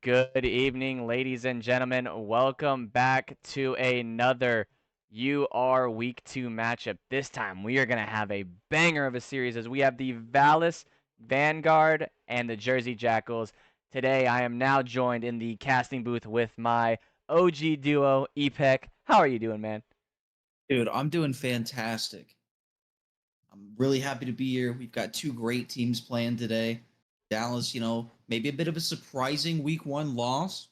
Good evening, ladies and gentlemen. Welcome back to another UR Week 2 matchup. This time we are going to have a banger of a series as we have the Vallis Vanguard and the Jersey Jackals. Today I am now joined in the casting booth with my OG duo, EPEC. How are you doing, man? Dude, I'm doing fantastic. I'm really happy to be here. We've got two great teams playing today. Dallas, maybe a bit of a surprising week 1 loss.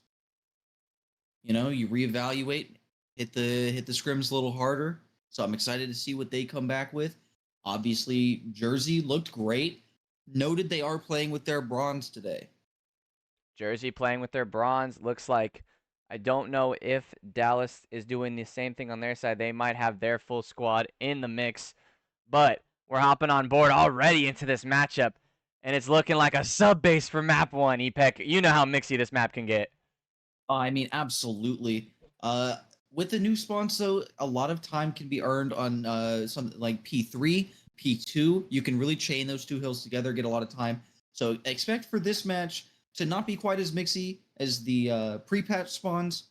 You reevaluate, hit the scrims a little harder. So I'm excited to see what they come back with. Obviously, Jersey looked great. Noted they are playing with their bronze today. Jersey playing with their bronze. Looks like I don't know if Dallas is doing the same thing on their side. They might have their full squad in the mix, but we're hopping on board already into this matchup, and it's looking like a sub base for map one, EPEC. You know how mixy this map can get. I mean, absolutely. Uh, with the new spawns, though, a lot of time can be earned on something like P3, P2. You can really chain those two hills together, get a lot of time. So expect for this match to not be quite as mixy as the pre-patch spawns,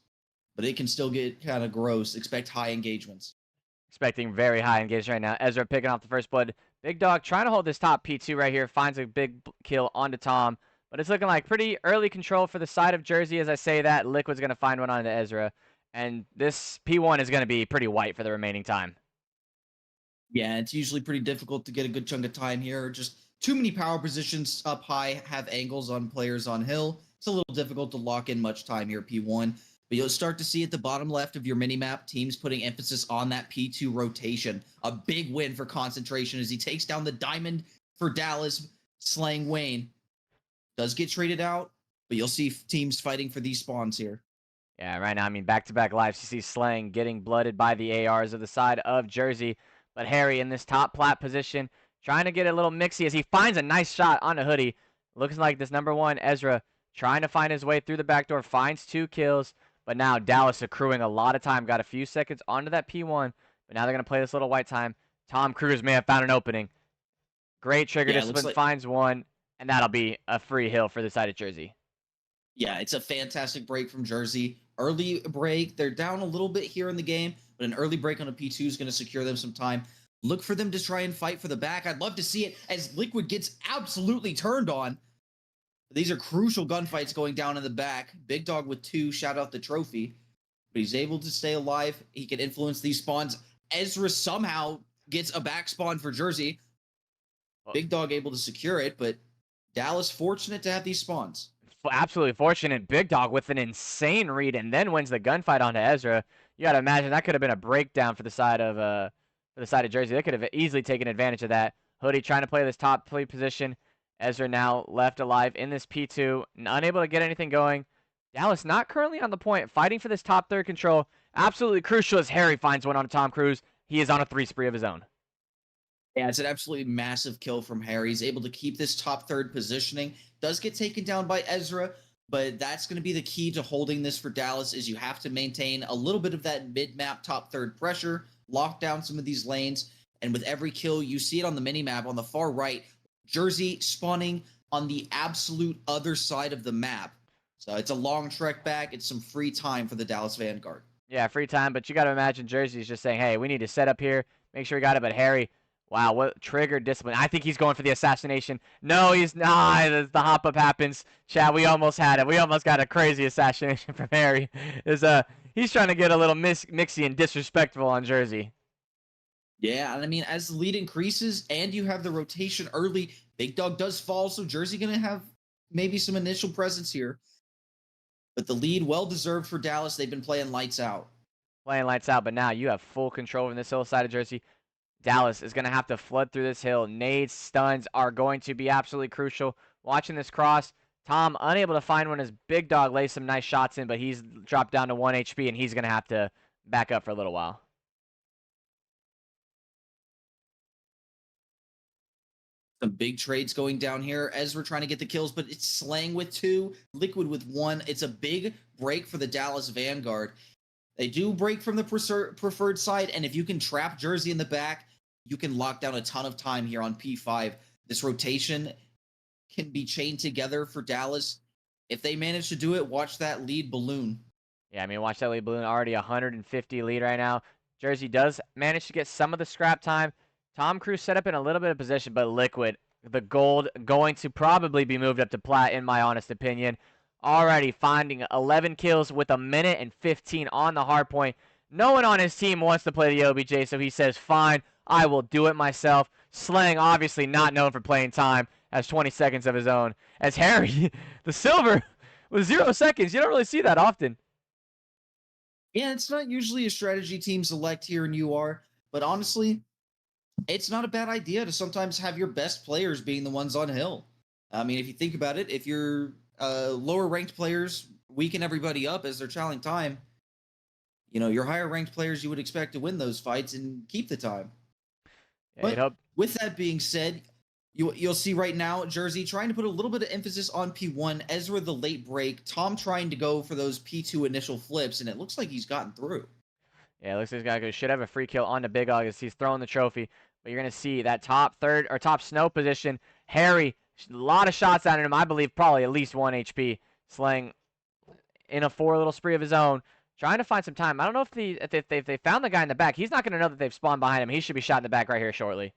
but it can still get kind of gross. Expect high engagements. Expecting very high engagement right now. Ezra picking off the first blood. Big Dog trying to hold this top P2 right here. Finds a big kill onto Tom. But it's looking like pretty early control for the side of Jersey. As I say that, Liquid's going to find one onto Ezra. And this P1 is going to be pretty white for the remaining time. Yeah, it's usually pretty difficult to get a good chunk of time here. Just too many power positions up high have angles on players on hill. It's a little difficult to lock in much time here, P1. But you'll start to see at the bottom left of your minimap teams putting emphasis on that P2 rotation. A big win for concentration as he takes down the diamond for Dallas, slaying Wayne. Does get traded out, but you'll see teams fighting for these spawns here. Yeah, right now, I mean, back-to-back lives. You see Slang getting blooded by the ARs of the side of Jersey. But Harry in this top plat position, trying to get a little mixy as he finds a nice shot on the hoodie. Looks like this number one, Ezra, trying to find his way through the back door, finds 2 kills. But now Dallas accruing a lot of time. Got a few seconds onto that P1. But now they're going to play this little white time. Tom Cruise may have found an opening. Great trigger Yeah, it looks discipline, like finds one. And that'll be a free hill for the side of Jersey. Yeah, it's a fantastic break from Jersey. Early break, they're down a little bit here in the game, but an early break on a P2 is going to secure them some time. Look for them to try and fight for the back. I'd love to see it as Liquid gets absolutely turned on. These are crucial gunfights going down in the back. Big Dog with 2, shout out the trophy. But he's able to stay alive. He can influence these spawns. Ezra somehow gets a back spawn for Jersey. Big Dog able to secure it, but Dallas fortunate to have these spawns. Absolutely fortunate. Big Dog with an insane read and then wins the gunfight onto Ezra. You got to imagine that could have been a breakdown for the side of Jersey. They could have easily taken advantage of that. Hoodie trying to play this top play position. Ezra now left alive in this P2, unable to get anything going. Dallas not currently on the point, fighting for this top third control. Absolutely crucial as Harry finds one on Tom Cruise. He is on a 3 spree of his own. Yeah, it's an absolutely massive kill from Harry. He's able to keep this top third positioning. Does get taken down by Ezra, but that's going to be the key to holding this for Dallas is you have to maintain a little bit of that mid-map top third pressure, lock down some of these lanes, and with every kill, you see it on the mini-map on the far right, Jersey spawning on the absolute other side of the map. So it's a long trek back. It's some free time for the Dallas Vanguard. Yeah, free time, but you got to imagine Jersey's just saying, hey, we need to set up here, make sure we got it. But Harry, wow, what trigger discipline. I think he's going for the assassination. No, he's not. The hop up happens. Chad, we almost had it. We almost got a crazy assassination from Harry. He's trying to get a little mixy and disrespectful on Jersey. Yeah, and I mean, as the lead increases and you have the rotation early, Big Dog does fall, so Jersey going to have maybe some initial presence here. But the lead, well deserved for Dallas. They've been playing lights out. Playing lights out, but now you have full control in this hillside of Jersey. Dallas is going to have to flood through this hill. Nades, stuns are going to be absolutely crucial. Watching this cross, Tom unable to find one as Big Dog lays some nice shots in, but he's dropped down to 1 HP, and he's going to have to back up for a little while. Some big trades going down here. Ezra trying to get the kills, but it's Slang with 2, Liquid with 1. It's a big break for the Dallas Vanguard. They do break from the preferred side, and if you can trap Jersey in the back, you can lock down a ton of time here on P5. This rotation can be chained together for Dallas. If they manage to do it, watch that lead balloon. Yeah, I mean, watch that lead balloon. Already 150 lead right now. Jersey does manage to get some of the scrap time. Tom Cruise set up in a little bit of position, but Liquid, the gold, going to probably be moved up to plat, in my honest opinion. Already finding 11 kills with a minute and 15 on the hard point. No one on his team wants to play the OBJ, so he says, fine, I will do it myself. Slang, obviously not known for playing time, has 20 seconds of his own. As Harry, the silver, with 0 seconds. You don't really see that often. Yeah, it's not usually a strategy team select here in UR, but honestly, it's not a bad idea to sometimes have your best players being the ones on hill. I mean, if you think about it, if your lower ranked players weaken everybody up as they're challenging time, your higher ranked players you would expect to win those fights and keep the time. Yeah, you'd But hope. with that being said, you'll see right now Jersey trying to put a little bit of emphasis on P1, Ezra the late break, Tom trying to go for those P2 initial flips, and it looks like he's gotten through. Yeah, it looks like this guy should have a free kill on the Big August. He's throwing the trophy. But you're going to see that top third or top snow position. Harry, a lot of shots at him. I believe probably at least 1 HP. Slaying in a 4 little spree of his own. Trying to find some time. I don't know if they found the guy in the back. He's not going to know that they've spawned behind him. He should be shot in the back right here shortly.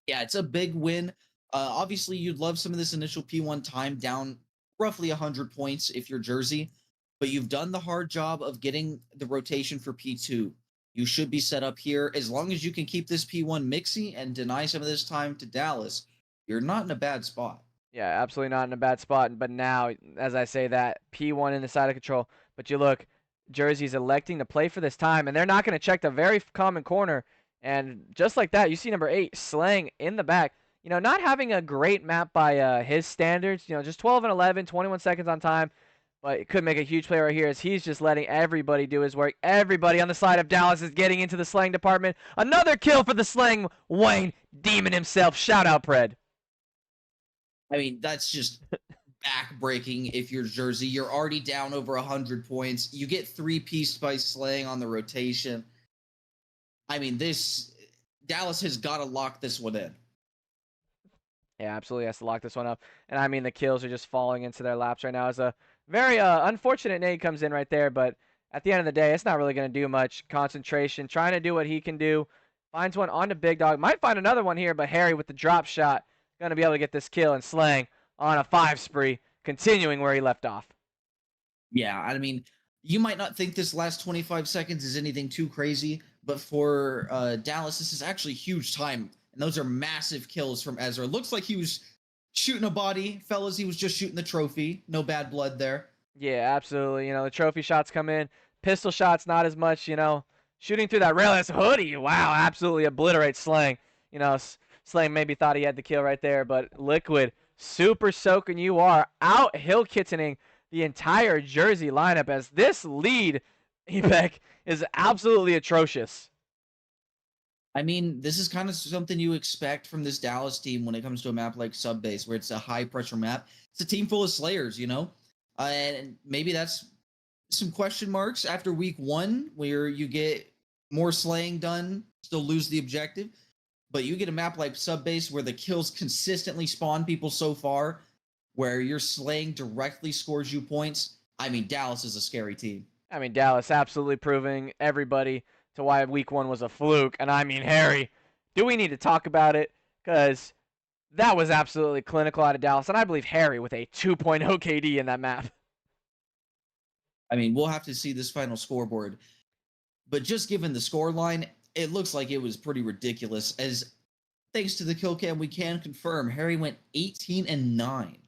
Yeah, it's a big win. Obviously, you'd love some of this initial P1 time down roughly 100 points if you're Jersey, but you've done the hard job of getting the rotation for P2. You should be set up here. As long as you can keep this P1 mixy and deny some of this time to Dallas, you're not in a bad spot. Yeah, absolutely not in a bad spot. But now, as I say that, P1 in the side of control. But you look, Jersey's electing to play for this time, and they're not going to check the very common corner. And just like that, you see number 8, Slang, in the back. Not having a great map by his standards. Just 12 and 11, 21 seconds on time. But it could make a huge play right here as he's just letting everybody do his work. Everybody on the side of Dallas is getting into the Slang department. Another kill for the Slang Wayne Demon himself. Shout out, Pred. I mean, that's just backbreaking if you're Jersey. You're already down over 100 points. You get 3-pieced by Slang on the rotation. I mean, Dallas has got to lock this one in. Yeah, absolutely has to lock this one up. And I mean, the kills are just falling into their laps right now. As a very unfortunate nade comes in right there, but at the end of the day, it's not really going to do much. Concentration, trying to do what he can do. Finds one on the Big Dog. Might find another one here, but Harry with the drop shot going to be able to get this kill, and Slang on a 5 spree, continuing where he left off. Yeah, I mean, you might not think this last 25 seconds is anything too crazy, but for Dallas, this is actually huge time. And those are massive kills from Ezra. Looks like he was shooting a body. Fellas, he was just shooting the trophy. No bad blood there. Yeah, absolutely. The trophy shots come in. Pistol shots, not as much, Shooting through that rail, that's hoodie. Wow, absolutely obliterates Slang. Slang maybe thought he had the kill right there, but Liquid, super soaking you are out hill kittening the entire Jersey lineup as this lead, Ebek, is absolutely atrocious. I mean, this is kind of something you expect from this Dallas team when it comes to a map like Subbase, where it's a high pressure map. It's a team full of Slayers, and maybe that's some question marks after week 1, where you get more slaying done, still lose the objective. But you get a map like Subbase where the kills consistently spawn people so far, where your slaying directly scores you points. I mean, Dallas is a scary team. I mean, Dallas absolutely proving everybody to why week 1 was a fluke. And I mean, Harry, do we need to talk about it? Because that was absolutely clinical out of Dallas. And I believe Harry with a 2.0 KD in that map. I mean, we'll have to see this final scoreboard. But just given the score line, it looks like it was pretty ridiculous. As thanks to the kill cam, we can confirm Harry went 18 and 9.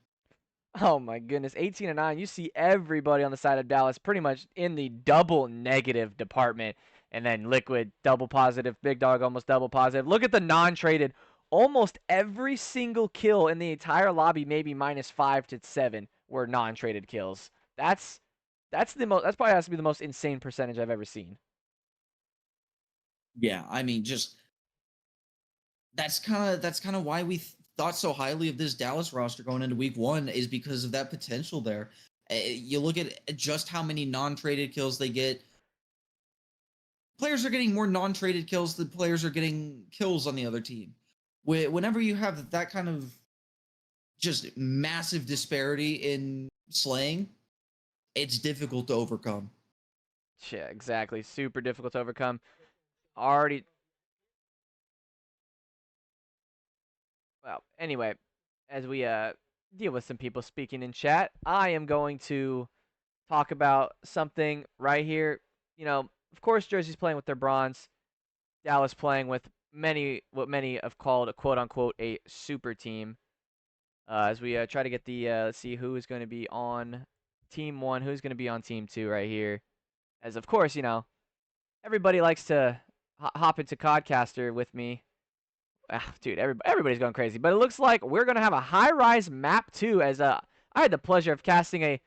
Oh my goodness, 18 and 9. You see everybody on the side of Dallas pretty much in the double negative department. And then Liquid, double positive. Big Dog, almost double positive. Look at the non-traded. Almost every single kill in the entire lobby, maybe -5 to 7, were non-traded kills. That's probably has to be the most insane percentage I've ever seen. Yeah, I mean, just that's kind of why we thought so highly of this Dallas roster going into week 1, is because of that potential there. You look at just how many non-traded kills they get. Players are getting more non-traded kills than players are getting kills on the other team. Whenever you have that kind of just massive disparity in slaying, it's difficult to overcome. Yeah, exactly. Super difficult to overcome. Already. Well, anyway, as we deal with some people speaking in chat, I am going to talk about something right here. You know, of course, Jersey's playing with their bronze. Dallas playing with what many have called a quote unquote a super team. As we try to get the let's see who is going to be on team one, who's going to be on team two right here. As of course, you know, everybody likes to hop into Codcaster with me. Ah, dude, everybody's going crazy. But it looks like we're going to have a high-rise map too. As I had the pleasure of casting a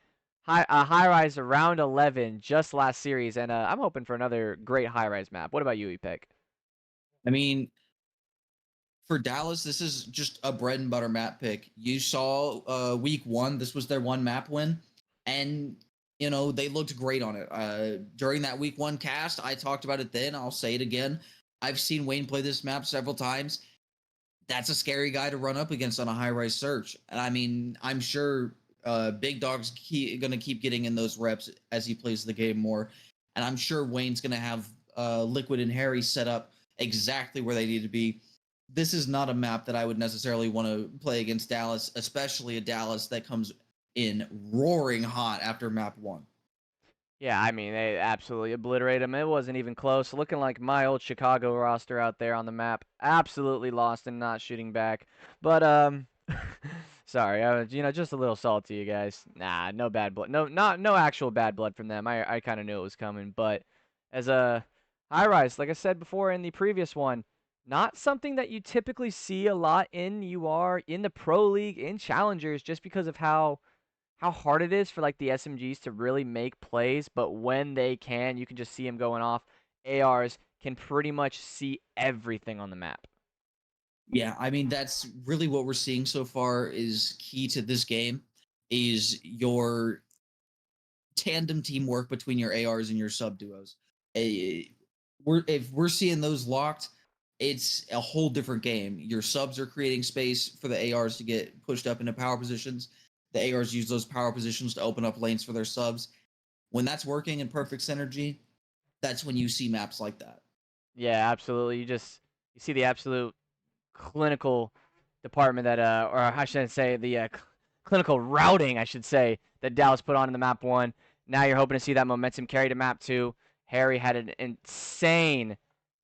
high-rise round 11 just last series, and I'm hoping for another great high-rise map. What about you, Epec? I mean, for Dallas, this is just a bread and butter map pick. You saw week one, this was their one map win, and you know they looked great on it. During that week one cast, I talked about it then. I'll say it again. I've seen Wayne play this map several times. That's a scary guy to run up against on a high rise search. And I mean, I'm sure Big Dog's going to keep getting in those reps as he plays the game more. And I'm sure Wayne's going to have Liquid and Harry set up exactly where they need to be. This is not a map that I would necessarily want to play against Dallas, especially a Dallas that comes in roaring hot after map one. Yeah, I mean, they absolutely obliterated him. It wasn't even close. Looking like my old Chicago roster out there on the map. Absolutely lost and not shooting back. But, sorry, I was, you know, just a little salty, you guys. Nah, no bad blood. No actual bad blood from them. I kind of knew it was coming. But as a high rise, like I said before in the previous one, not something that you typically see a lot in UR, in the Pro League, in Challengers, just because of how hard it is for like the SMGs to really make plays, but when they can, you can just see them going off. ARs can pretty much see everything on the map. Yeah, I mean that's really what we're seeing so far is key to this game is your tandem teamwork between your ARs and your sub duos. If we're seeing those locked, it's a whole different game. Your subs are creating space for the ARs to get pushed up into power positions. The ARs use those power positions to open up lanes for their subs. When that's working in perfect synergy, that's when you see maps like that. Yeah, absolutely. You see the absolute clinical department that or I shouldn't say the clinical routing, I should say, that Dallas put on in the map one. Now you're hoping to see that momentum carry to map two. Harry had an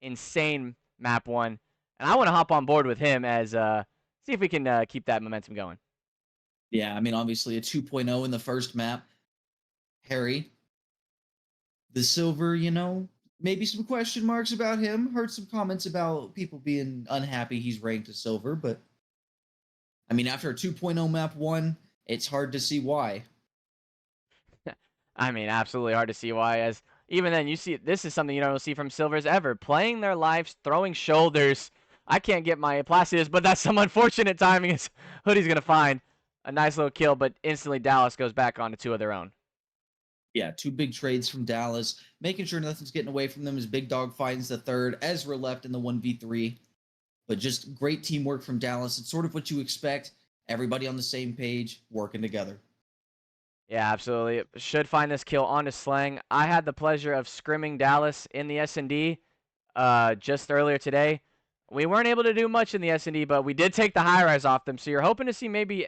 insane map one, and I want to hop on board with him as see if we can keep that momentum going. Yeah, I mean, obviously a 2.0 in the first map. Harry, the silver, you know, maybe some question marks about him. Heard some comments about people being unhappy he's ranked as silver, but I mean, after a 2.0 map one, it's hard to see why. I mean, absolutely hard to see why. As even then, you see this is something you don't see from Silvers ever. Playing their lives, throwing shoulders. I can't get my Placidus, but that's some unfortunate timing. As Hoodie's gonna find a nice little kill, but instantly Dallas goes back on to two of their own. Yeah, two big trades from Dallas, making sure nothing's getting away from them as Big Dog finds the third. Ezra left in the 1v3, but just great teamwork from Dallas. It's sort of what you expect. Everybody on the same page, working together. Yeah, absolutely. Should find this kill onto Slang. I had the pleasure of scrimming Dallas in the S&D just earlier today. We weren't able to do much in the S&D, but we did take the high rise off them. So you're hoping to see maybe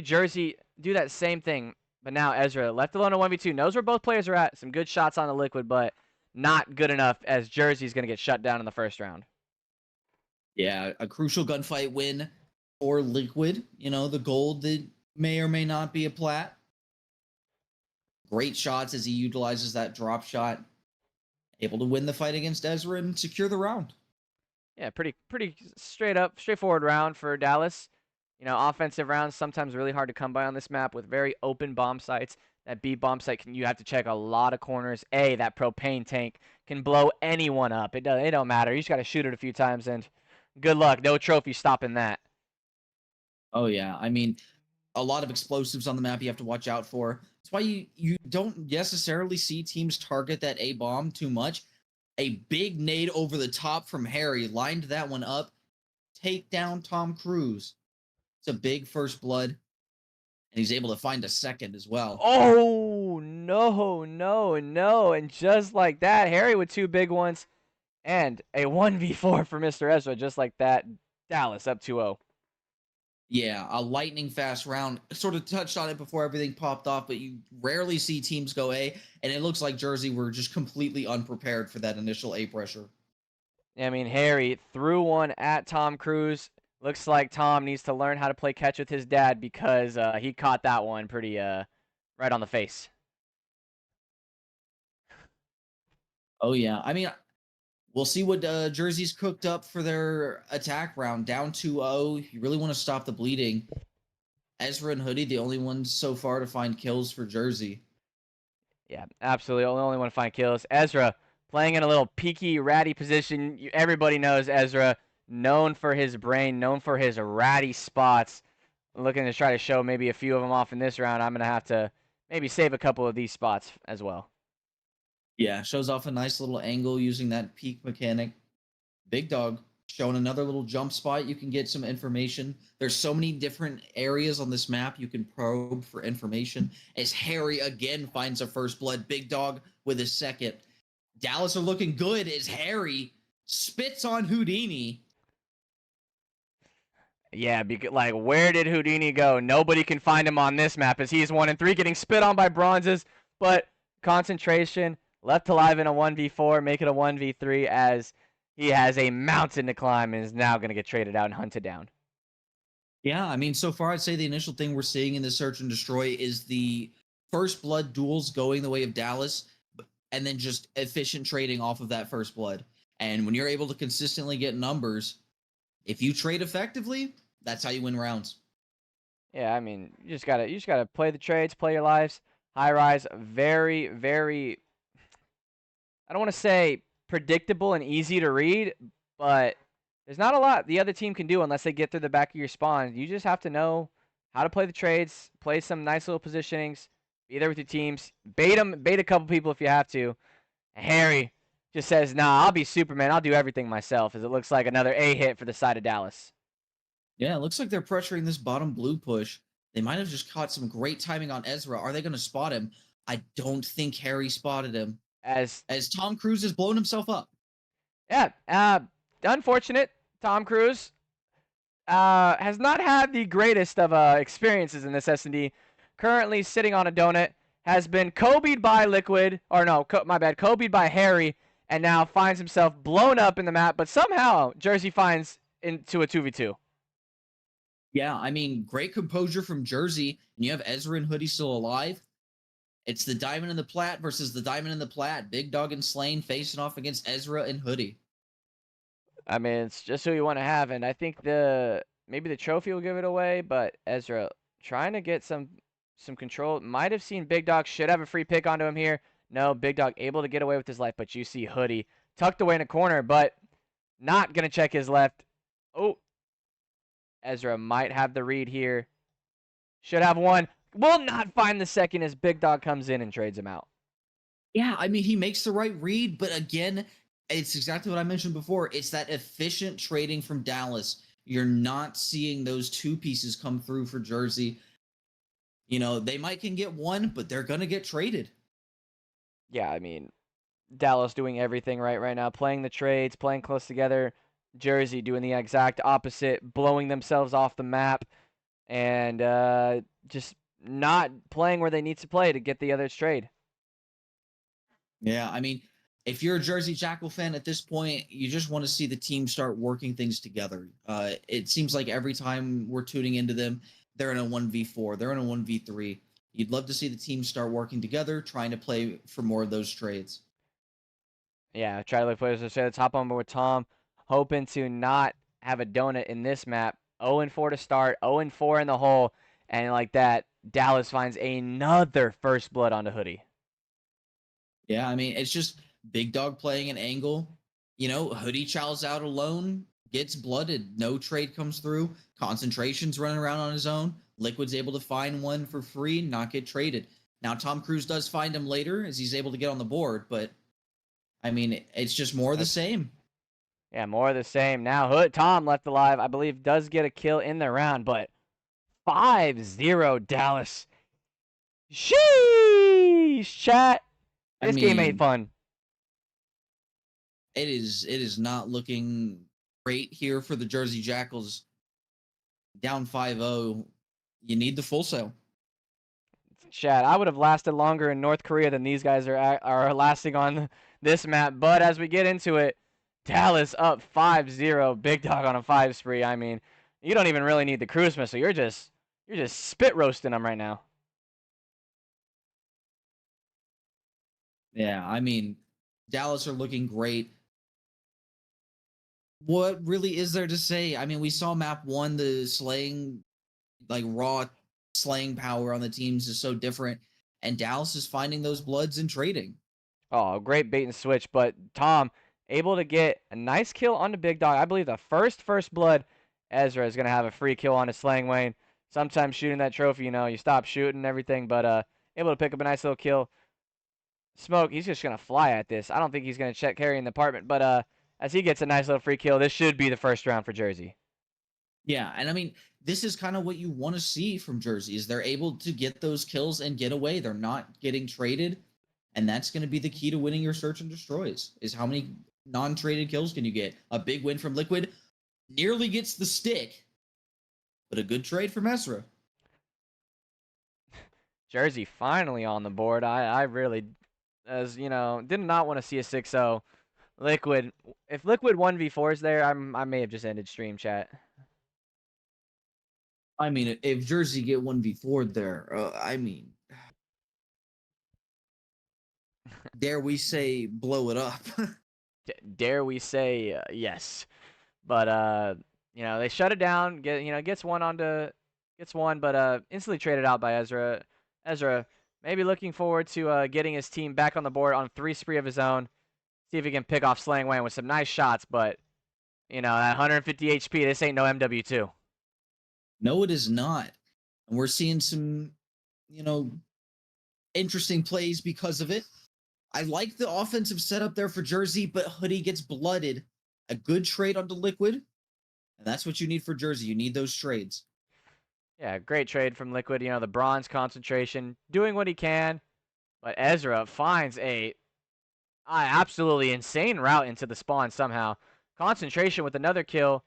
Jersey do that same thing. But now Ezra, left alone in 1v2, knows where both players are at. Some good shots on the Liquid, but not good enough as Jersey's going to get shut down in the first round. Yeah, a crucial gunfight win for Liquid. You know, the gold that may or may not be a plat. Great shots as he utilizes that drop shot. Able to win the fight against Ezra and secure the round. Yeah, pretty straightforward round for Dallas. You know, offensive rounds sometimes really hard to come by on this map with very open bomb sites. That B bomb site you have to check a lot of corners. That propane tank can blow anyone up. It don't matter. You just got to shoot it a few times and good luck. No trophy stopping that. Oh yeah, I mean, a lot of explosives on the map you have to watch out for. That's why you don't necessarily see teams target that A bomb too much. A big nade over the top from Harry lined that one up. Take down Tom Cruise. It's a big first blood, and he's able to find a second as well. Oh, no, no, no. And just like that, Harry with 2 big ones and a 1v4 for Mr. Ezra. Just like that, Dallas up 2-0. Yeah, a lightning fast round. Sort of touched on it before everything popped off, but you rarely see teams go A, and it looks like Jersey were just completely unprepared for that initial A pressure. I mean, Harry threw one at Tom Cruise. Looks like Tom needs to learn how to play catch with his dad because he caught that one pretty right on the face. Oh yeah, I mean, we'll see what Jersey's cooked up for their attack round. Down 2-0. You really want to stop the bleeding. Ezra and Hoodie, the only ones so far to find kills for Jersey. Yeah, absolutely. Only one to find kills. Ezra playing in a little peaky, ratty position. Everybody knows Ezra, known for his brain, known for his ratty spots. Looking to try to show maybe a few of them off in this round. I'm going to have to maybe save a couple of these spots as well. Yeah, shows off a nice little angle using that peak mechanic. Big Dog showing another little jump spot. You can get some information. There's so many different areas on this map you can probe for information. As Harry again finds a first blood. Big Dog with his second. Dallas are looking good as Harry spits on Houdini. Yeah, like, where did Houdini go? Nobody can find him on this map as he's 1-3, getting spit on by bronzes, but concentration, left alive in a 1v4, make it a 1v3 as he has a mountain to climb and is now going to get traded out and hunted down. Yeah, I mean, so far I'd say the initial thing we're seeing in the Search and Destroy is the first blood duels going the way of Dallas, and then just efficient trading off of that first blood. And when you're able to consistently get numbers, if you trade effectively, that's how you win rounds. Yeah, I mean, you just gotta play the trades, play your lives. High rise, very, very, I don't want to say predictable and easy to read, but there's not a lot the other team can do unless they get through the back of your spawn. You just have to know how to play the trades, play some nice little positionings, be there with your teams, bait them, bait a couple people if you have to. Harry just says, "Nah, I'll be Superman. I'll do everything myself." As it looks like another A hit for the side of Dallas. Yeah, it looks like they're pressuring this bottom blue push. They might have just caught some great timing on Ezra. Are they going to spot him? I don't think Harry spotted him. As Tom Cruise has blown himself up. Yeah, unfortunate. Tom Cruise has not had the greatest of experiences in this S&D. Currently sitting on a donut, has been Kobe'd by Liquid, or no, my bad, Kobe'd by Harry, and now finds himself blown up in the map, but somehow Jersey finds into a 2v2. Yeah, I mean, great composure from Jersey, and you have Ezra and Hoodie still alive. It's the Diamond and the Plat versus the Diamond and the Plat. Big Dog and Slane facing off against Ezra and Hoodie. I mean, it's just who you want to have, and I think maybe the trophy will give it away, but Ezra trying to get some control. Might have seen Big Dog, should have a free pick onto him here. No, Big Dog able to get away with his life, but you see Hoodie tucked away in a corner, but not going to check his left. Oh, Ezra might have the read here. Should have one. Will not find the second as Big Dog comes in and trades him out. Yeah, I mean, he makes the right read, but again, it's exactly what I mentioned before. It's that efficient trading from Dallas. You're not seeing those two pieces come through for Jersey. You know, they might can get one, but they're going to get traded. Yeah, I mean, Dallas doing everything right now, playing the trades, playing close together. Jersey doing the exact opposite, blowing themselves off the map, and just not playing where they need to play to get the other's trade. Yeah, I mean, if you're a Jersey Jackal fan at this point, you just want to see the team start working things together. It seems like every time we're tuning into them, they're in a 1v4, they're in a 1v3. You'd love to see the team start working together, trying to play for more of those trades. Yeah, try to look players to say the top on with Tom, hoping to not have a donut in this map. 0-4 to start, 0-4 in the hole, and like that, Dallas finds another first blood on the Hoodie. Yeah, I mean, it's just Big Dog playing an angle. You know, Hoodie chows out alone, gets blooded. No trade comes through. Concentration's running around on his own. Liquid's able to find one for free, not get traded. Now, Tom Cruise does find him later as he's able to get on the board, but I mean, it's just more of the same. Yeah, more of the same. Now, Tom left alive, I believe, does get a kill in the round, but 5-0 Dallas. Sheesh, chat. I This game ain't mean, fun. it is not looking great here for the Jersey Jackals. Down 5-0. You need the full sale. Chat, I would have lasted longer in North Korea than these guys are lasting on this map. But as we get into it, Dallas up 5-0. Big Dog on a 5 spree. I mean, you don't even really need the cruise missile. You're just spit roasting them right now. Yeah, I mean, Dallas are looking great. What really is there to say? I mean, we saw map one, the slaying, like raw slaying power on the teams is so different, and Dallas is finding those bloods and trading. Oh, great bait and switch. But Tom able to get a nice kill on the Big Dog. I believe the first blood. Ezra is gonna have a free kill on his Slaying Wayne. Sometimes shooting that trophy, you stop shooting and everything, but able to pick up a nice little kill. Smoke, he's just gonna fly at this. I don't think he's gonna check carry in the apartment, but as he gets a nice little free kill, this should be the first round for Jersey. Yeah, and I mean, this is kind of what you want to see from Jersey is they're able to get those kills and get away. They're not getting traded, and that's going to be the key to winning your search and destroys. Is how many non-traded kills can you get? A big win from Liquid nearly gets the stick, but a good trade from Ezra. Jersey finally on the board. I really, as you know, did not want to see a 6-0. Liquid, if Liquid 1v4 is there, I may have just ended stream chat. I mean, if Jersey get 1v4 there, I mean, dare we say blow it up? Dare we say yes? But they shut it down. Gets one, but instantly traded out by Ezra. Ezra maybe looking forward to getting his team back on the board on 3 spree of his own. See if he can pick off Slaying Wayne with some nice shots, but at 150 HP, this ain't no MW2. No, it is not. And we're seeing some, interesting plays because of it. I like the offensive setup there for Jersey, but Hoodie gets blooded. A good trade onto Liquid, and that's what you need for Jersey. You need those trades. Yeah, great trade from Liquid. The bronze concentration, doing what he can, but Ezra finds a absolutely insane route into the spawn somehow. Concentration with another kill.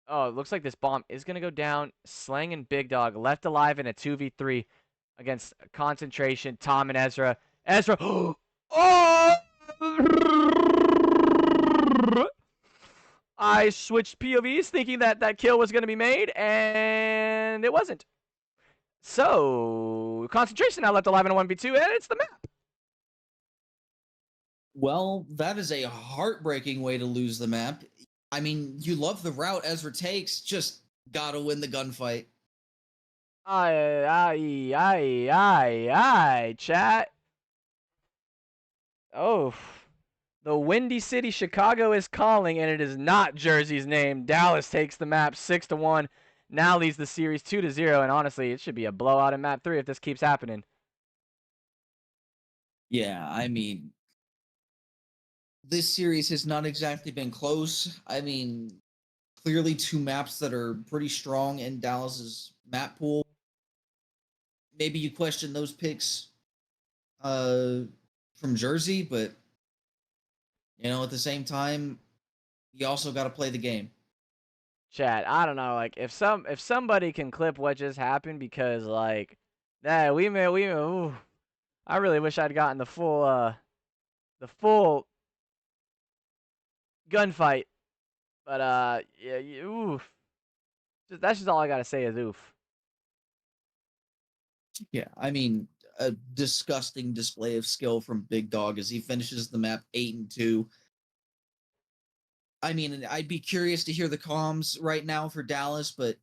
Oh, it looks like this bomb is going to go down. Slang and Big Dog left alive in a 2v3 against Concentration, Tom and Ezra. Ezra. Oh! I switched POVs thinking that kill was going to be made, and it wasn't. So, Concentration now left alive in a 1v2, and it's the map. Well, that is a heartbreaking way to lose the map. I mean, you love the route Ezra takes, just gotta win the gunfight. Aye, chat. Oh, the Windy City, Chicago is calling, and it is not Jersey's name. Dallas takes the map 6-1. Now leads the series 2-0, and honestly, it should be a blowout in map 3 if this keeps happening. Yeah, I mean, this series has not exactly been close. I mean, clearly two maps that are pretty strong in Dallas's map pool. Maybe you question those picks from Jersey, but at the same time, you also got to play the game. Chat, I don't know, like if somebody can clip what just happened, because like that ooh, I really wish I'd gotten the full gunfight, but yeah, oof. That's just all I gotta say is oof. Yeah, I mean, a disgusting display of skill from Big Dog as he finishes the map 8-2. I mean, I'd be curious to hear the comms right now for Dallas, but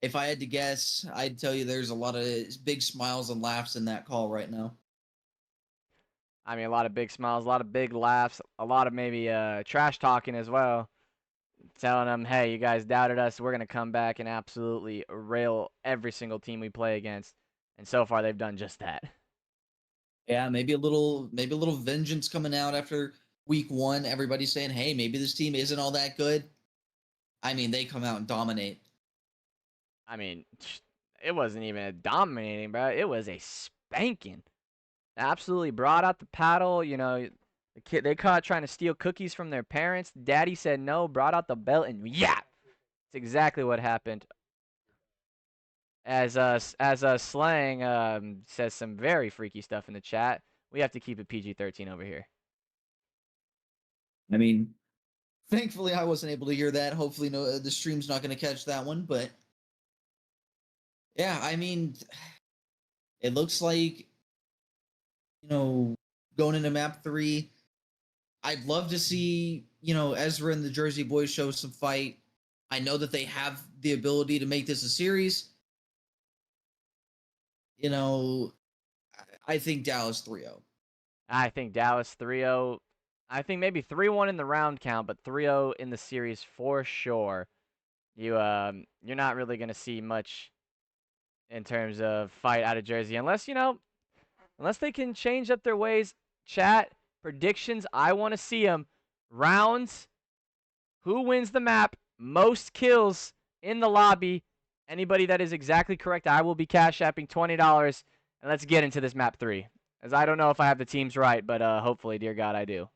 if I had to guess, I'd tell you there's a lot of big smiles and laughs in that call right now. I mean, a lot of big smiles, a lot of big laughs, a lot of maybe trash talking as well. Telling them, hey, you guys doubted us. We're going to come back and absolutely rail every single team we play against. And so far, they've done just that. Yeah, maybe a little vengeance coming out after week one. Everybody's saying, hey, maybe this team isn't all that good. I mean, they come out and dominate. I mean, it wasn't even a dominating, bro. It was a spanking. Absolutely brought out the paddle. You know, the kid they caught trying to steal cookies from their parents. Daddy said no, brought out the belt, and yeah, it's exactly what happened. As Slang says some very freaky stuff in the chat. We have to keep it PG-13 over here. I mean, thankfully I wasn't able to hear that. Hopefully, no, the stream's not going to catch that one. But yeah, I mean, it looks like going into map 3. I'd love to see Ezra and the Jersey Boys show some fight. I know that they have the ability to make this a series. I think Dallas 3-0. I think Dallas 3-0. I think maybe 3-1 in the round count, but 3-0 in the series for sure. You're not really gonna see much in terms of fight out of Jersey unless they can change up their ways. Chat predictions. I want to see them. Rounds. Who wins the map? Most kills in the lobby. Anybody that is exactly correct, I will be cash apping $20. And let's get into this map 3. As I don't know if I have the teams right, but hopefully, dear God, I do.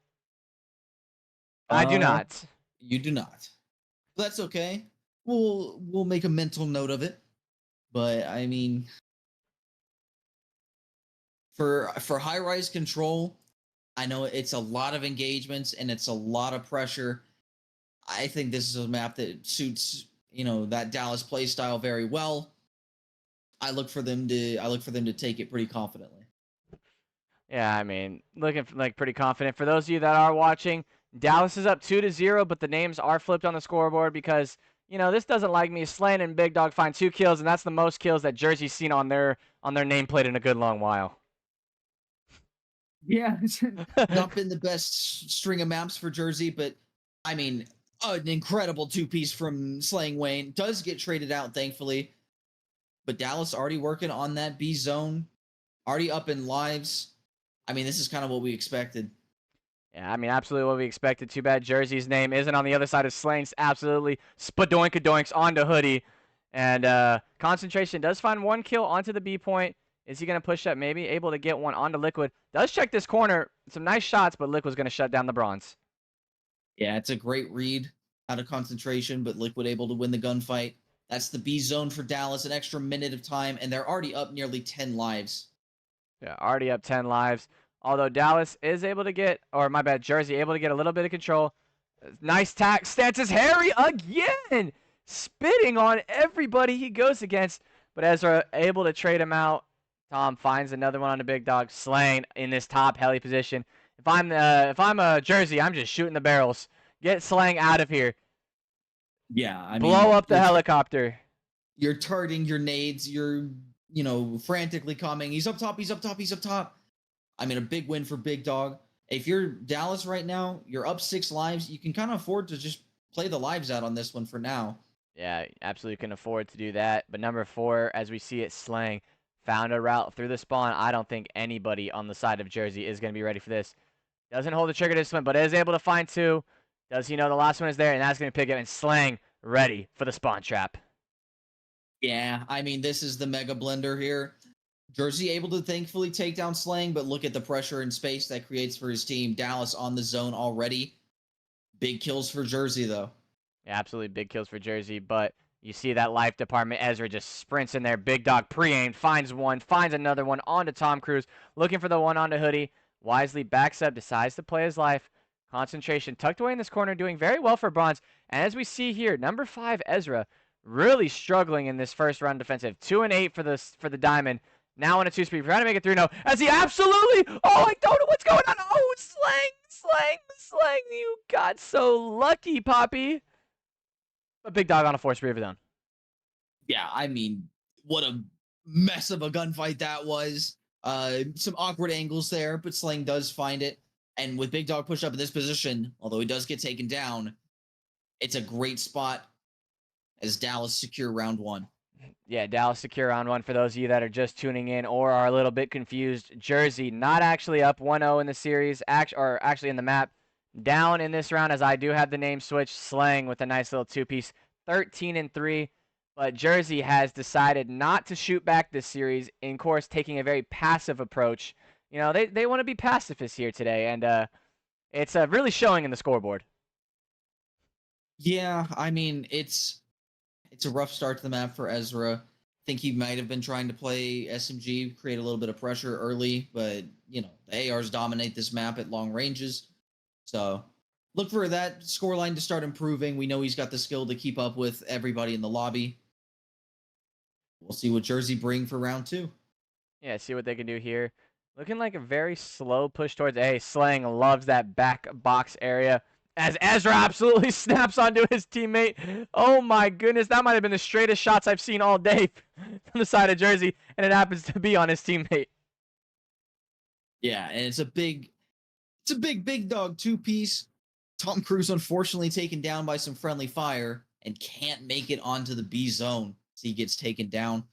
I do not. You do not. That's okay. We'll make a mental note of it. But I mean, for high rise control, I know it's a lot of engagements and it's a lot of pressure. I think this is a map that suits that Dallas play style very well. I look for them to take it pretty confidently. Yeah, I mean, looking like pretty confident. For those of you that are watching, Dallas is up 2-0, but the names are flipped on the scoreboard because this doesn't like me. Slain and Big Dog find 2 kills, and that's the most kills that Jersey's seen on their nameplate in a good long while. Yeah, not been the best string of maps for Jersey, but I mean, an incredible 2-piece from Slaying Wayne does get traded out, thankfully. But Dallas already working on that B zone, already up in lives. I mean, this is kind of what we expected. Yeah, I mean, absolutely what we expected. Too bad Jersey's name isn't on the other side of Slane's. Absolutely spadoinkadoinks onto Hoodie. And Concentration does find 1 kill onto the B point. Is he going to push up? Maybe able to get one onto Liquid. Does check this corner. Some nice shots, but Liquid's going to shut down the bronze. Yeah, it's a great read out of Concentration, but Liquid able to win the gunfight. That's the B zone for Dallas, an extra minute of time, and they're already up nearly 10 lives. Yeah, already up 10 lives. Although Dallas is able to get, or my bad, Jersey able to get a little bit of control. Nice tack stances. Harry again spitting on everybody he goes against, but Ezra able to trade him out. Tom finds another one on the Big Dog. Slain in this top heli position. If I'm a Jersey, I'm just shooting the barrels. Get Slang out of here. Yeah, I mean, blow up the helicopter. You're targeting your nades. You're frantically coming. He's up top. He's up top. He's up top. I mean, a big win for Big Dog. If you're Dallas right now, you're up 6 lives. You can kind of afford to just play the lives out on this one for now. Yeah, absolutely can afford to do that. But number 4, as we see it, Slang found a route through the spawn. I don't think anybody on the side of Jersey is going to be ready for this. Doesn't hold the trigger this one, but is able to find 2. Does he know the last one is there? And that's going to pick it. And Slang ready for the spawn trap. Yeah, I mean, this is the mega blender here. Jersey able to thankfully take down Slang, but look at the pressure and space that creates for his team. Dallas on the zone already. Big kills for Jersey, though. Yeah, absolutely big kills for Jersey, but you see that life department. Ezra just sprints in there. Big Dog pre-aimed, finds one, finds another one onto Tom Cruise, looking for the one onto Hoodie. Wisely backs up, decides to play his life. Concentration tucked away in this corner, doing very well for bronze. And as we see here, number 5, Ezra, really struggling in this first round defensive. 2 and 8 for the diamond. Now on a 2-speed, trying to make it through. No, as he absolutely. Oh, I don't know what's going on. Oh, Slang, you got so lucky, Poppy. A Big Dog on a 4-speed down. Yeah, I mean, what a mess of a gunfight that was. Some awkward angles there, but Slang does find it. And with Big Dog pushed up in this position, although he does get taken down, it's a great spot as Dallas secure round 1. Yeah, Dallas secure round 1 for those of you that are just tuning in or are a little bit confused. Jersey not actually up 1-0 in the series, actually in the map. Down in this round as I do have the name switch. Slang with a nice little 2-piece. 13 and 3. But Jersey has decided not to shoot back this series, in course taking a very passive approach. You know, they want to be pacifists here today, and it's really showing in the scoreboard. Yeah, I mean, it's a rough start to the map for Ezra. I think he might have been trying to play SMG, create a little bit of pressure early, but the ARs dominate this map at long ranges. So look for that scoreline to start improving. We know he's got the skill to keep up with everybody in the lobby. We'll see what Jersey bring for round 2. Yeah, see what they can do here. Looking like a very slow push towards A. Slang loves that back box area as Ezra absolutely snaps onto his teammate. Oh my goodness, that might have been the straightest shots I've seen all day from the side of Jersey, and it happens to be on his teammate. Yeah, and it's a big dog 2-piece. Tom Cruise unfortunately taken down by some friendly fire and can't make it onto the B zone. So he gets taken down.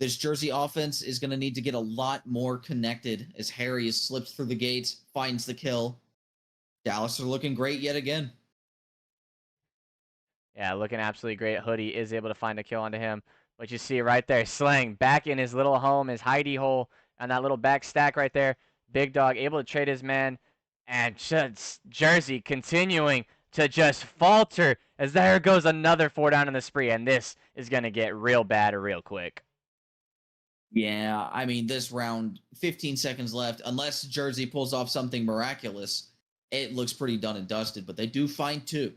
This Jersey offense is going to need to get a lot more connected as Harry has slipped through the gates, finds the kill. Dallas are looking great yet again. Yeah, looking absolutely great. Hoodie is able to find a kill onto him. But you see right there, Slang back in his little home, his hidey hole, on that little back stack right there. Big Dog able to trade his man. And just Jersey continuing to just falter as there goes another 4 down in the spree. And this is going to get real bad real quick. Yeah, I mean, this round, 15 seconds left. Unless Jersey pulls off something miraculous, it looks pretty done and dusted. But they do find 2.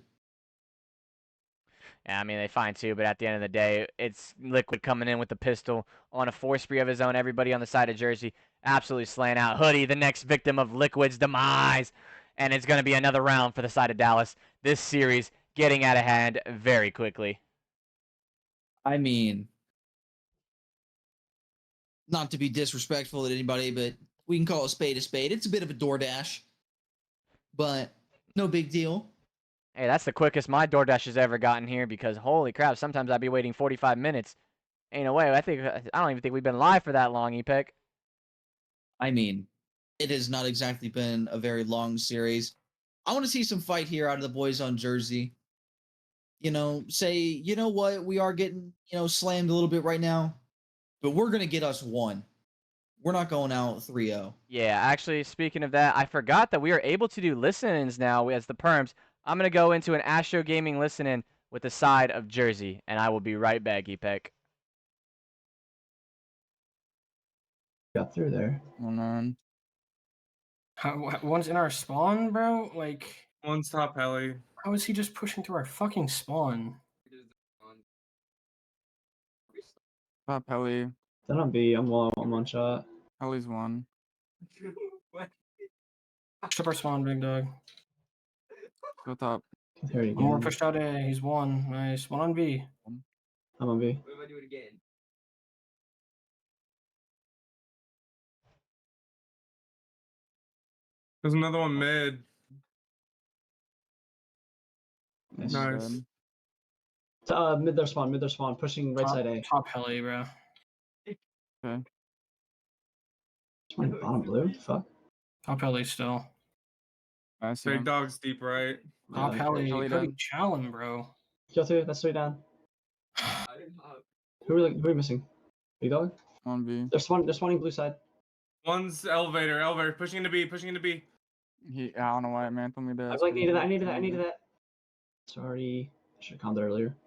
Yeah, I mean, they find 2, but at the end of the day, it's Liquid coming in with the pistol on a 4 spree of his own. Everybody on the side of Jersey absolutely slaying out. Hoodie, the next victim of Liquid's demise. And it's going to be another round for the side of Dallas. This series getting out of hand very quickly. I mean, not to be disrespectful to anybody, but we can call a spade a spade. It's a bit of a DoorDash, but no big deal. Hey, that's the quickest my DoorDash has ever gotten here because holy crap, sometimes I'd be waiting 45 minutes. Ain't no way. I don't even think we've been live for that long, Epec. I mean, it has not exactly been a very long series. I want to see some fight here out of the boys on Jersey. Say, you know what, we are getting, slammed a little bit right now, but we're going to get us 1. We're not going out 3-0. Yeah, actually, speaking of that, I forgot that we are able to do listen-ins now as the perms. I'm going to go into an Astro Gaming listen-in with the side of Jersey, and I will be right back, Epec. Got through there. Hold on. One's in our spawn, bro? Like, One's top heli. how is he just pushing through our fucking spawn? Top heli. Then on B, I'm one shot. Heli's one. Push our spawn, big dog. Go top. Can hear it One more again. pushed out A. He's one. Nice. One on B. I'm on B. What if I do it again? There's another one mid. Nice. Mid their spawn, pushing right side A. Top heli, bro. Okay. Spawn bottom blue? Fuck. Top heli still. I see Big him. dog's deep right. Top Yeah. heli. Heli Could be down. challenge, bro. Kill 2, that's 3 down. Who are we missing? Big dog? On B. They're spawning blue side. One's elevator, pushing into B. I don't know why man told me that. I like needed that. Sorry. I should have calmed it earlier.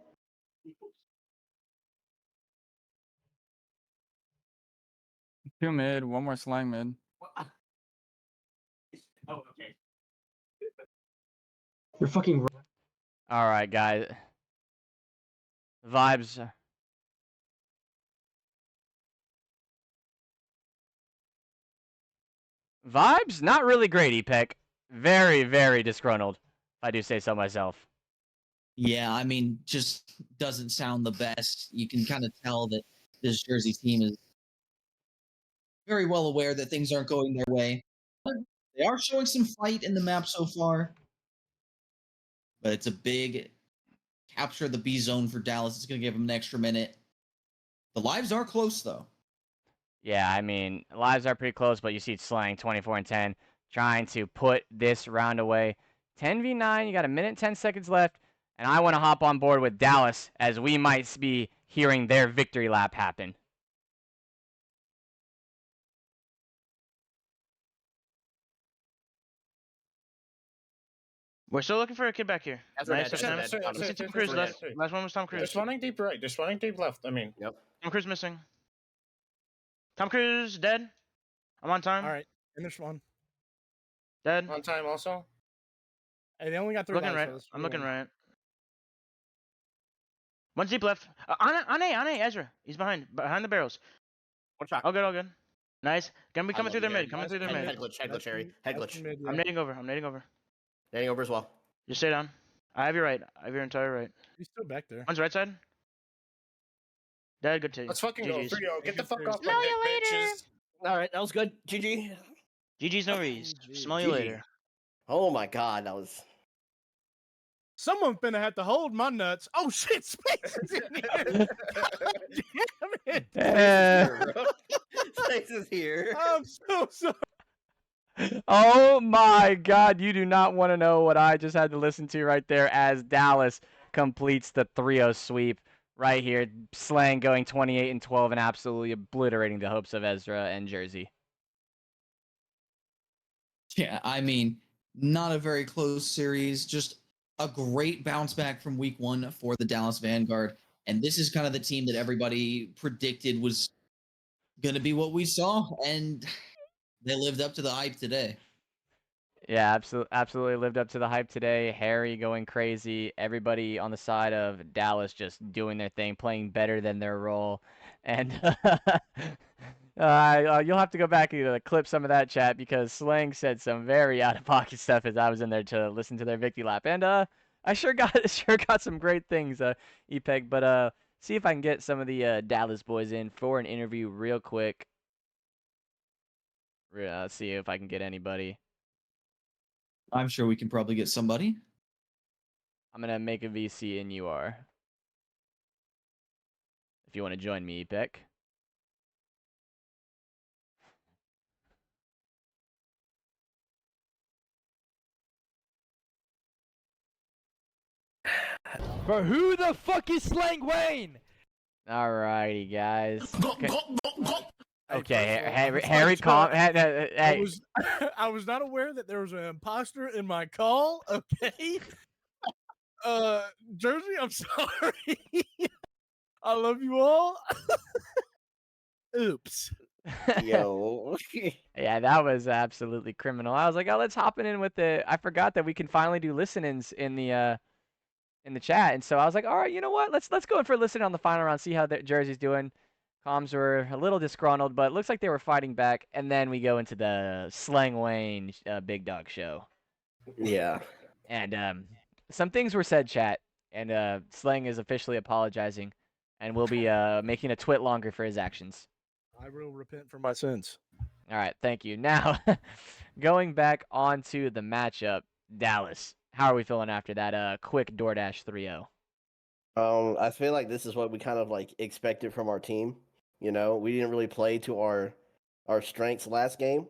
Two mid, one more slang mid. Oh, okay. You're fucking right. All right, guys. Vibes. Vibes, not really great, Epec. Very, very disgruntled, if I do say so myself. Yeah, I mean, just doesn't sound the best. You can kind of tell that this Jersey team is very well aware that things aren't going their way. But they are showing some fight in the map so far. But it's a big capture the B zone for Dallas. It's going to give them an extra minute. The lives are close, though. Yeah, I mean, lives are pretty close, but you see Slang 24 and 10 trying to put this round away. 10v9, you got a minute 10 seconds left, and I want to hop on board with Dallas as we might be hearing their victory lap happen. We're still looking for a kid back here. That's Nice. right, Sam. that's right. Let's see Tom Cruise left. Last one was Tom Cruise. Just running deep right. Just running deep left. I mean. Yep. Tom Cruise missing. Tom Cruise dead. I'm on time. All right. And there's one. Dead. On time also. Hey, they only got 3 Looking lives, right. so let's I'm do looking one. right. One's deep left. Ane, Ezra. He's behind the barrels. One shot. All good, all good. Nice. Gonna be I coming love through their you, mid. Coming through their Head mid. glitch, Harry. Head glitch. I'm nading over. I'm nading over. Heading over as well. Just stay down. I have your right. I have your entire right. He's still back there. One's right side. Dead. Good take. Let's fucking go. GG's. 3-0. Get the fuck off Smell my you dick, later. bitches. All right, that was good. GG. GG's no reason. GG. Smell you GG. later. Oh my god, that was. Someone finna have to hold my nuts. Oh shit, Space is in here. God damn it. Space is here. I'm so sorry. Oh my God, you do not want to know what I just had to listen to right there as Dallas completes the 3-0 sweep right here. Slang going 28-12 and absolutely obliterating the hopes of Ezra and Jersey. Yeah, I mean, not a very close series. Just a great bounce back from week 1 for the Dallas Vanguard. And this is kind of the team that everybody predicted was going to be what we saw. And they lived up to the hype today. Yeah, absolutely lived up to the hype today. Harry going crazy. Everybody on the side of Dallas just doing their thing, playing better than their role. And you'll have to go back and clip some of that chat because Slang said some very out-of-pocket stuff as I was in there to listen to their victory lap. And I sure got some great things, Epeg. But see if I can get some of the Dallas boys in for an interview real quick. See if I can get anybody. I'm sure we can probably get somebody. I'm going to make a VC and you are. If you want to join me, Epec. Bro, who the fuck is Slang Wayne? Alrighty, guys. Okay, Hey, Harry, calm. Hey. I was not aware that there was an imposter in my call. Okay. Jersey, I'm sorry. I love you all. Oops. Yo. Yeah, that was absolutely criminal. I was like, oh, let's hop in with the. I forgot that we can finally do listen-ins in the chat, and so I was like, all right, you know what? Let's go in for a listen on the final round, see how Jersey's doing. Comms were a little disgruntled, but it looks like they were fighting back. And then we go into the Slang Wayne Big Dog show. Yeah. And some things were said, chat. And Slang is officially apologizing and will be making a twit longer for his actions. I will repent for my sins. All right, thank you. Now, going back onto the matchup, Dallas. How are we feeling after that quick DoorDash 3-0? I feel like this is what we kind of like expected from our team. You know, we didn't really play to our strengths last game.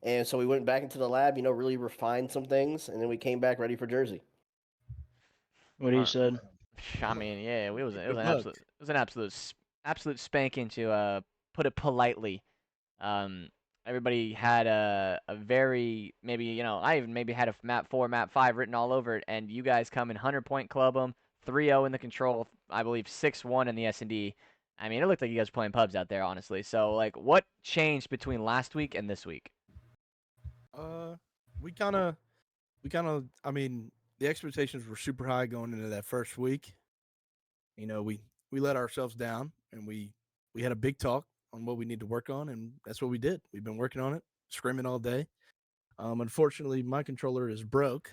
And so we went back into the lab, really refined some things, and then we came back ready for Jersey. What he said. I mean, yeah, it was an absolute spanking to put it politely. Everybody had a very maybe I even maybe had a map 4, map 5 written all over it, and you guys come in 100-point club them, 3-0 in the control, I believe 6-1 in the S&D. I mean, it looked like you guys were playing pubs out there, honestly. So, like, what changed between last week and this week? We kind of, I mean, the expectations were super high going into that first week. We let ourselves down, and we had a big talk on what we need to work on, and that's what we did. We've been working on it, screaming all day. Unfortunately, my controller is broke.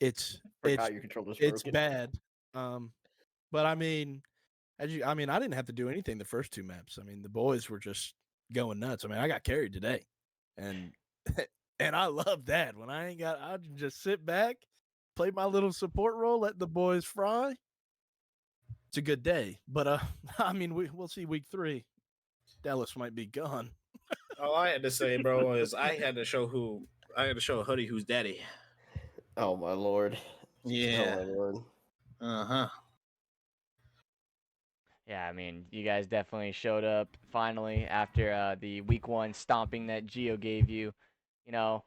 It's Your controller's broken. bad. But I mean, I didn't have to do anything the first 2 maps. I mean, the boys were just going nuts. I mean, I got carried today, and and I love that. When I just sit back, play my little support role, let the boys fry. It's a good day. But I mean, we'll see week 3. Dallas might be gone. All I had to say, bro, is I had to show Hoodie who's daddy. Oh my lord. Yeah. Oh my lord. Uh-huh. Yeah, I mean, you guys definitely showed up finally after the week 1 stomping that Geo gave you. You know,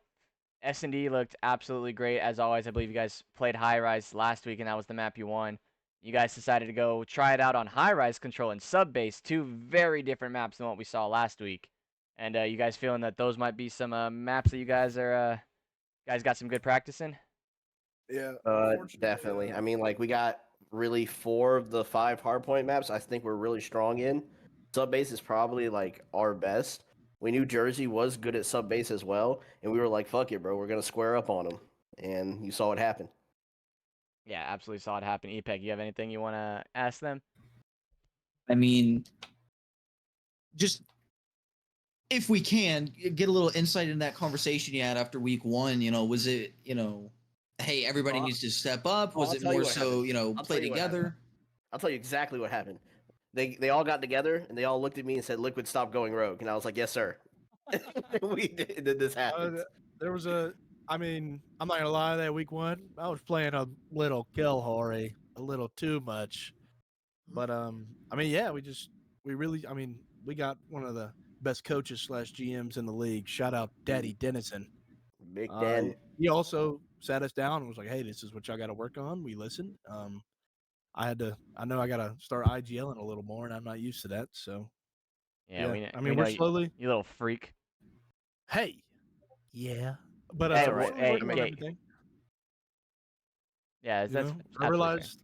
S&D looked absolutely great as always. I believe you guys played High Rise last week, and that was the map you won. You guys decided to go try it out on High Rise Control and Sub Base, 2 very different maps than what we saw last week. And you guys feeling that those might be some maps that you guys got some good practice in? Yeah, Definitely. I mean, like we got really 4 of the 5 hardpoint maps. I think we're really strong in. Sub base is probably like our best. We knew Jersey was good at sub base as well, and we were like, "Fuck it, bro, we're gonna square up on them." And you saw what happened. Yeah, absolutely saw it happen. EPEG, you have anything you want to ask them? I mean, just if we can get a little insight in that conversation you had after week 1, was it, hey, everybody needs to step up? Was I'll it tell you more what so, happened. I'll play tell you what happened. together? I'll tell you exactly what happened. They all got together and they all looked at me and said, "Liquid, stop going rogue." And I was like, "Yes, sir." We did. This happened. There was I mean, I'm not gonna lie. That week 1, I was playing a little kill Hori, a little too much. But I mean, yeah, we got one of the best coaches / GMs in the league. Shout out Daddy Dennison. Big Dan. He also sat us down and was like, "Hey, this is what y'all got to work on." We listened. I know I got to start IGLing a little more, and I'm not used to that. So Yeah, I mean, we're slowly. You little freak. Hey, yeah, but Hey, we're hey, working on hey. everything. Yeah, You that's know? I absolutely fair. realized,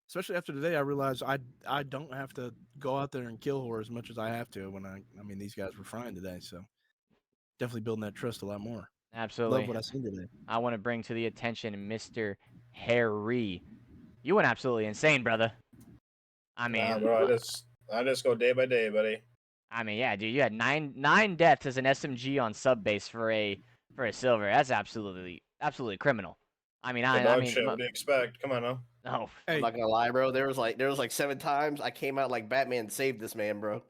especially after today, I realized I don't have to go out there and kill her as much as I have to when I mean, these guys were frying today, so definitely building that trust a lot more. Absolutely. Love what I seen today. I want to bring to the attention Mr. Harry. You went absolutely insane, brother. I mean, Nah, bro, I just go day by day, buddy. I mean, yeah, dude, you had nine deaths as an SMG on sub base for a silver. That's absolutely criminal. I mean, The dog shit. What do you expect? Come on now. No, I'm not gonna lie, bro. There was like 7 times I came out like Batman saved this man, bro.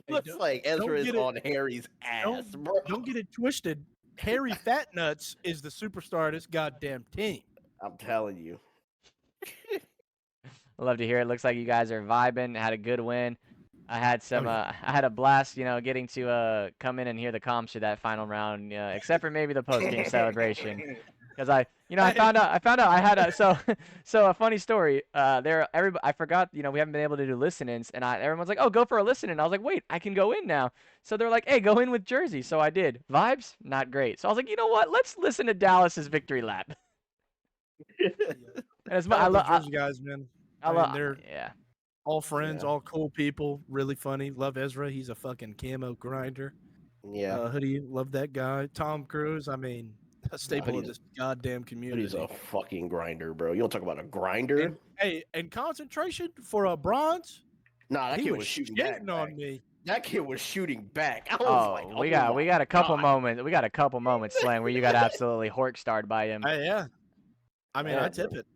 Looks like Ezra is on Harry's ass, bro. Don't get it twisted. Harry Fat Nuts is the superstar of this goddamn team. I'm telling you. I love to hear it. Looks like you guys are vibing. Had a good win. I had some. I had a blast. Getting to come in and hear the comms for that final round. Except for maybe the post game celebration. Because I found out I had a so a funny story. I forgot. We haven't been able to do listen-ins, and everyone's like, "Oh, go for a listen-in." I was like, "Wait, I can go in now." So they're like, "Hey, go in with Jersey." So I did. Vibes, not great. So I was like, you know what? Let's listen to Dallas's victory lap. And as much I love Jersey guys, man. I mean, they're yeah. all friends, all cool people, really funny. Love Ezra. He's a fucking camo grinder. Yeah. Hoodie, love that guy. Tom Cruise, I mean, a staple of this goddamn community. He's a fucking grinder, bro. You don't talk about a grinder. And concentration for a bronze? Nah, that kid was shooting back on me. That kid was shooting back. I was like, we got a couple moments. We got a couple moments, Slang, where you got absolutely hork starred by him. Yeah. I mean, I tip it.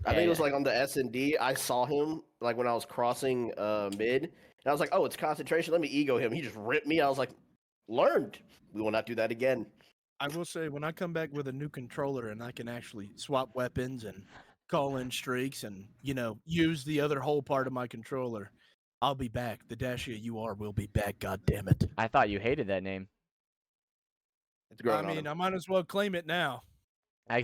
I think it was like on the S&D. I saw him like when I was crossing mid, and I was like, "Oh, it's concentration. Let me ego him." He just ripped me. I was like, "Learned. We will not do that again." I will say, when I come back with a new controller and I can actually swap weapons and call in streaks and use the other whole part of my controller, I'll be back. The Dashia UR will be back. God damn it! I thought you hated that name. I mean, I might as well claim it now.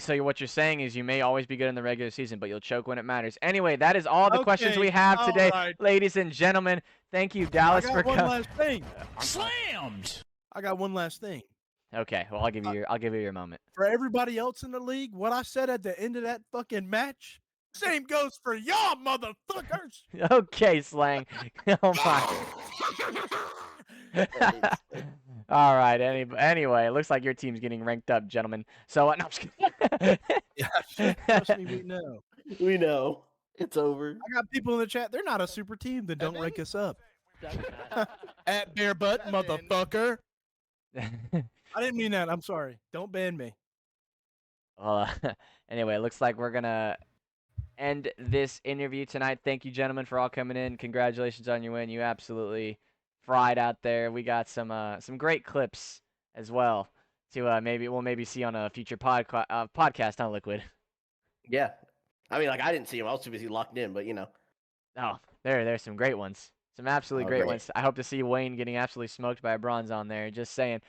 So what you're saying is you may always be good in the regular season, but you'll choke when it matters. Anyway, that is all the questions we have today, ladies and gentlemen. Thank you, Dallas, for coming. I got one last thing. Slammed. I got one last thing. Okay, well I'll give you your moment. For everybody else in the league, what I said at the end of that fucking match, same goes for y'all, motherfuckers. Okay, Slang. Oh my. All right. Anyway, it looks like your team's getting ranked up, gentlemen. So, no, I'm just kidding. Trust me, we know. We know. It's over. I got people in the chat. They're not a super team that don't rank us up. At bare butt, motherfucker. I didn't mean that. I'm sorry. Don't ban me. Well, anyway, it looks like we're going to end this interview tonight. Thank you, gentlemen, for all coming in. Congratulations on your win. You absolutely fried out there. We got some great clips as well to maybe see on a future podcast on Liquid. Yeah. I mean, like, I didn't see him. I was too busy locked in, but Oh, there's some great ones. Some absolutely Oh, great great. ones. I hope to see Wayne getting absolutely smoked by a bronze on there. Just saying.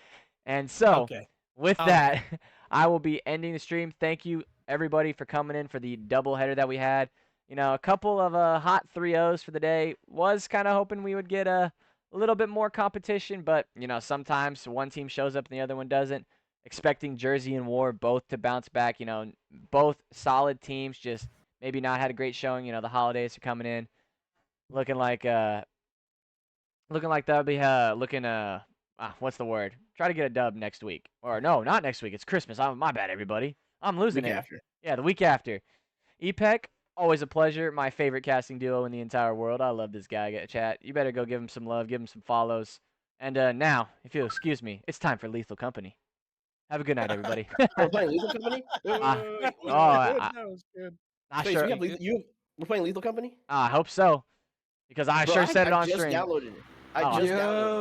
And so, Okay. with Okay. that, I will be ending the stream. Thank you, everybody, for coming in for the doubleheader that we had. You know, a couple of hot 3-0s for the day. Was kind of hoping we would get a little bit more competition, but, you know, sometimes one team shows up and the other one doesn't. Expecting Jersey and War both to bounce back. You know, both solid teams, just maybe not had a great showing. You know, the holidays are coming in. Looking like that'll be what's the word? Try to get a dub next week. Or no, not next week. It's Christmas. My bad, everybody. I'm losing Week it. after. Yeah, the week after. EPEC, always a pleasure. My favorite casting duo in the entire world. I love this guy. Chat. You better go give him some love, give him some follows. And now, if you'll excuse me, it's time for Lethal Company. Have a good night, everybody. We're playing Lethal Company? That was I- good. That was good. Not Wait, sure. so we're playing Lethal Company? I hope so. Because I Bro, sure said it on just stream. downloaded it. Oh. I just downloaded it.